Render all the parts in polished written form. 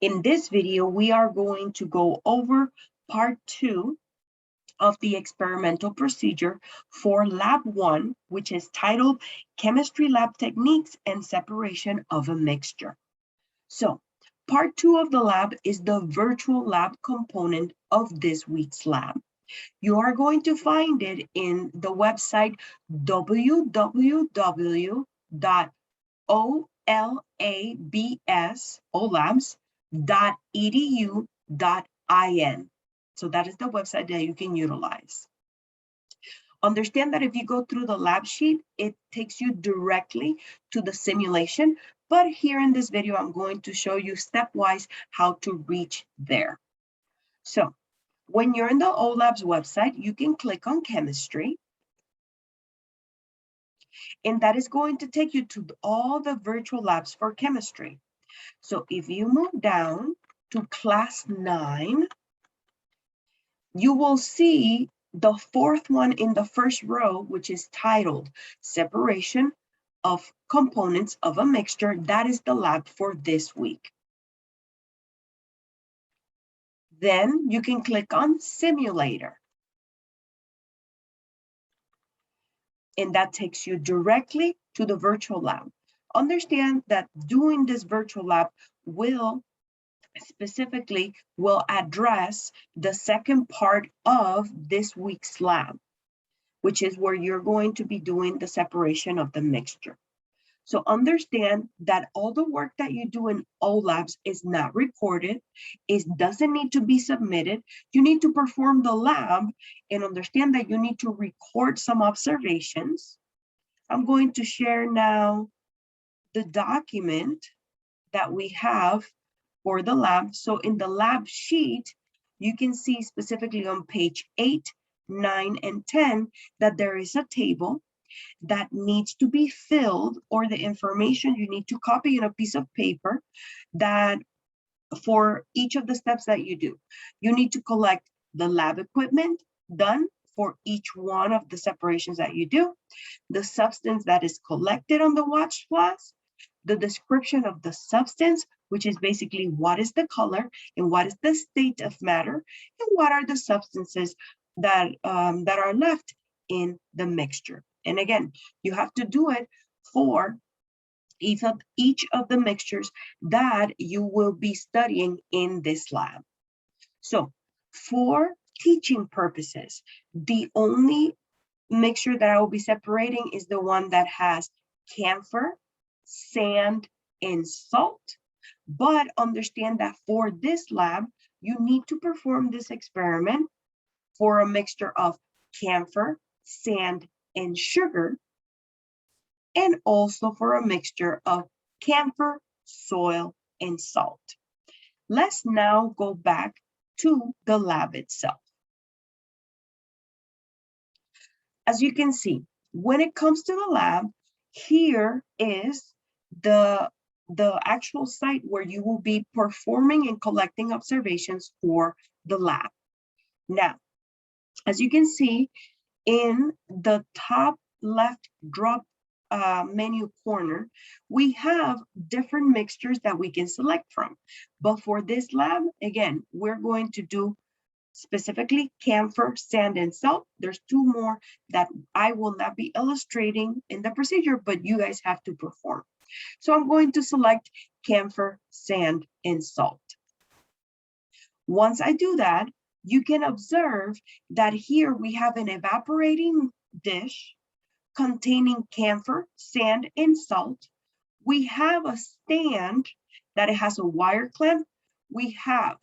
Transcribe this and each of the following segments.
In this video, we are going to go over part 2 of the experimental procedure for lab 1, which is titled Chemistry Lab Techniques and Separation of a Mixture. So part 2 of the lab is the virtual lab component of this week's lab. You are going to find it in the website www.olabs.edu.in. So that is the website that you can utilize. Understand that if you go through the lab sheet, it takes you directly to the simulation. But here in this video, I'm going to show you stepwise how to reach there. So when you're in the OLabs website, you can click on chemistry. And that is going to take you to all the virtual labs for chemistry. So if you move down to class 9, you will see the fourth one in the first row, which is titled Separation of Components of a Mixture. That is the lab for this week. Then you can click on Simulator. And that takes you directly to the virtual lab. Understand that doing this virtual lab will address the second part of this week's lab, which is where you're going to be doing the separation of the mixture. So understand that all the work that you do in OLabs is not recorded. It doesn't need to be submitted. You need to perform the lab and understand that you need to record some observations. I'm going to share now the document that we have for the lab. So in the lab sheet, you can see specifically on page 8, 9, and 10 that there is a table that needs to be filled, or the information you need to copy in a piece of paper that for each of the steps that you do. You need to collect the lab equipment done for each one of the separations that you do, the substance that is collected on the watch glass, the description of the substance, which is basically what is the color and what is the state of matter, and what are the substances that are left in the mixture. And again, you have to do it for each of the mixtures that you will be studying in this lab. So for teaching purposes, the only mixture that I will be separating is the one that has camphor, sand, and salt. But understand that for this lab, you need to perform this experiment for a mixture of camphor, sand, and sugar, and also for a mixture of camphor, soil, and salt. Let's now go back to the lab itself. As you can see, when it comes to the lab, here is the actual site where you will be performing and collecting observations for the lab. Now, as you can see, in the top left drop menu corner, we have different mixtures that we can select from. But for this lab, again, we're going to do specifically camphor, sand, and salt. There's 2 more that I will not be illustrating in the procedure, but you guys have to perform. So I'm going to select camphor, sand, and salt. Once I do that, you can observe that here we have an evaporating dish containing camphor, sand, and salt. We have a stand that it has a wire clamp. We have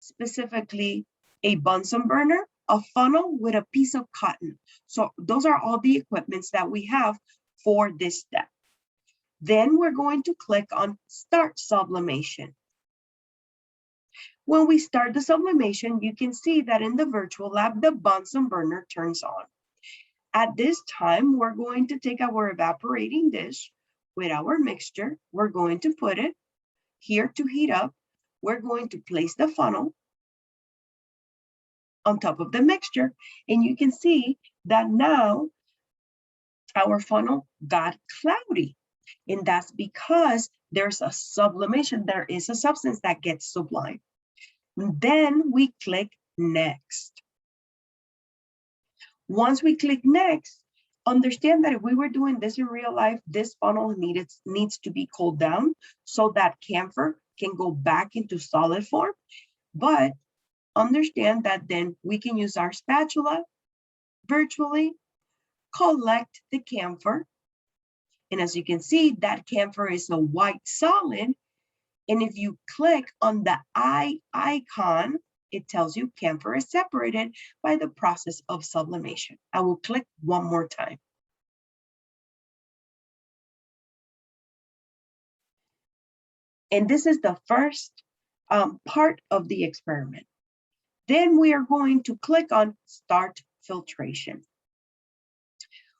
specifically a Bunsen burner, a funnel with a piece of cotton. So those are all the equipments that we have for this step. Then we're going to click on Start Sublimation. When we start the sublimation, you can see that in the virtual lab, the Bunsen burner turns on. At this time, we're going to take our evaporating dish with our mixture. We're going to put it here to heat up. We're going to place the funnel on top of the mixture, and you can see that now our funnel got cloudy. And that's because there's a sublimation. There is a substance that gets sublimed. Then we click next. Once we click next, understand that if we were doing this in real life, this funnel needs to be cooled down so that camphor can go back into solid form. But understand that then we can use our spatula, virtually collect the camphor. And as you can see, that camphor is a white solid. And if you click on the eye icon, it tells you camphor is separated by the process of sublimation. I will click one more time. And this is the first part of the experiment. Then we are going to click on Start Filtration.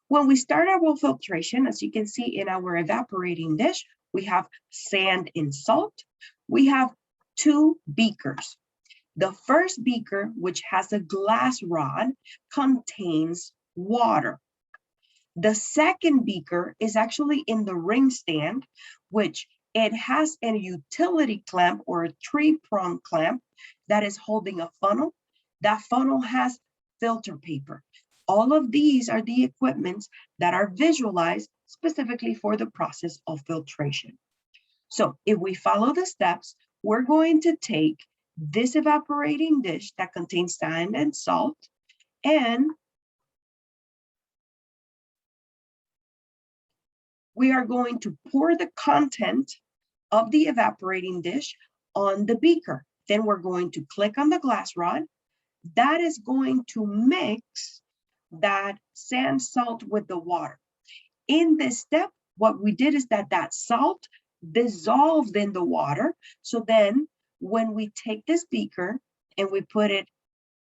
When we start our filtration, as you can see in our evaporating dish, we have sand and salt. We have two beakers. The first beaker, which has a glass rod, contains water. The second beaker is actually in the ring stand, which it has a utility clamp or a 3-prong clamp that is holding a funnel. That funnel has filter paper. All of these are the equipments that are visualized specifically for the process of filtration. So if we follow the steps, we're going to take this evaporating dish that contains sand and salt, and we are going to pour the content of the evaporating dish on the beaker. Then we're going to click on the glass rod. That is going to mix that sand salt with the water. In this step, what we did is that salt dissolved in the water. So then when we take this beaker and we put it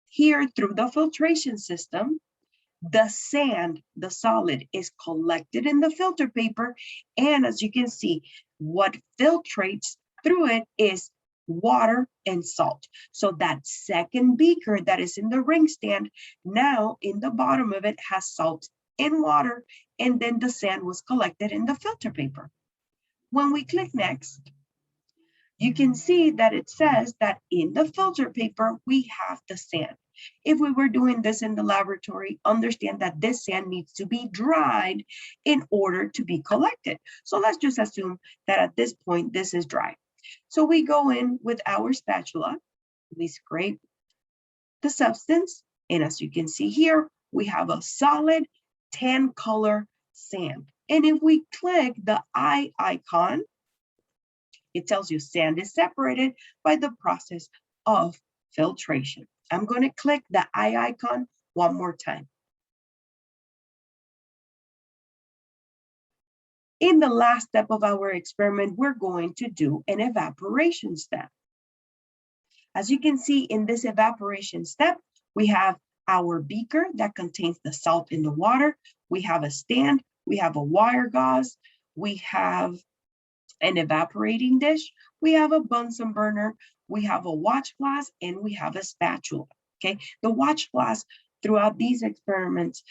here through the filtration system, the sand, the solid, is collected in the filter paper. And as you can see, what filtrates through it is water and salt. So that second beaker that is in the ring stand, now in the bottom of it has salt and water, and then the sand was collected in the filter paper. When we click next, you can see that it says that in the filter paper, we have the sand. If we were doing this in the laboratory, understand that this sand needs to be dried in order to be collected. So let's just assume that at this point, this is dry. So we go in with our spatula, we scrape the substance, and as you can see here, we have a solid tan color sand. And if we click the eye icon, it tells you sand is separated by the process of filtration. I'm going to click the eye icon one more time. In the last step of our experiment, we're going to do an evaporation step. As you can see in this evaporation step, we have our beaker that contains the salt in the water. We have a stand, we have a wire gauze, we have an evaporating dish, we have a Bunsen burner, we have a watch glass, and we have a spatula. Okay, the watch glass throughout these experiments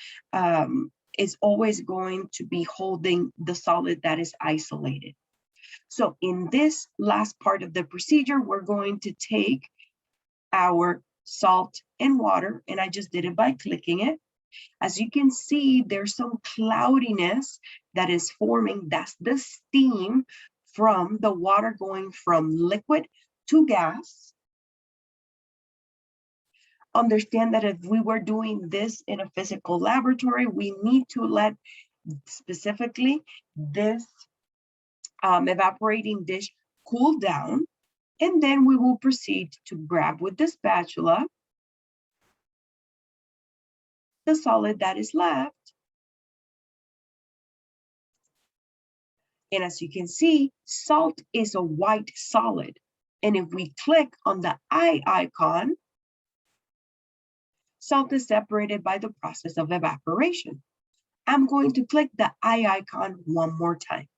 is always going to be holding the solid that is isolated. So in this last part of the procedure, we're going to take our salt and water, and I just did it by clicking it. As you can see, there's some cloudiness that is forming. That's the steam from the water going from liquid to gas. Understand that if we were doing this in a physical laboratory, we need to let specifically this evaporating dish cool down, and then we will proceed to grab with the spatula the solid that is left. And as you can see, salt is a white solid. And if we click on the eye icon, salt is separated by the process of evaporation. I'm going to click the eye icon one more time.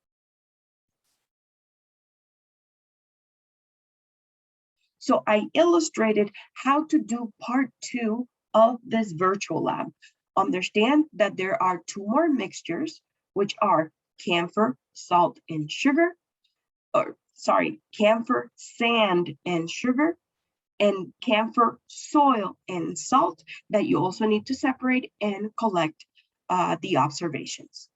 So I illustrated how to do part 2 of this virtual lab. Understand that there are 2 more mixtures, which are camphor, salt, and sugar, camphor, sand, and sugar, and camphor, soil, and salt that you also need to separate and collect the observations.